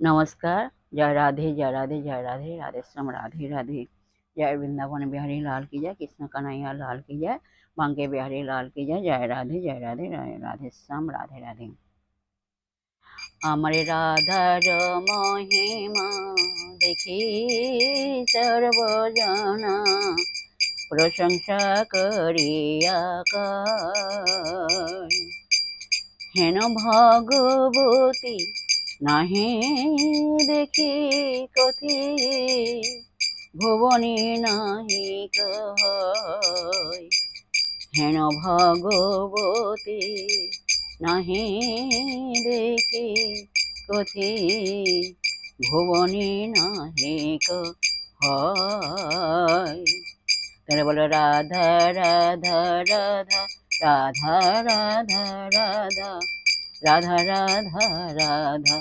नमस्कार। जय राधे, जय राधे, जय राधे, राधे श्याम राधे राधे। जय वृंदावन बिहारी लाल की जय, कृष्ण कन्हैया लाल की जय, बांके बिहारी लाल की जय। जय राधे, जय राधे, राधे श्याम राधे राधे। আমার রাধার মহিমা দেখি সর্বজনা প্রশংসা করিয়া কয়, হেন ভগবতী নাহি দেখি কথি, ভুবনে নাহি কয়। হেন ভগবতী নাহি দেখি কথি, ভুবনে নাহি কয়। তাহলে বলো রাধা রাধা রাধা, রাধা রাধা রাধা, রাধা রাধা রাধা,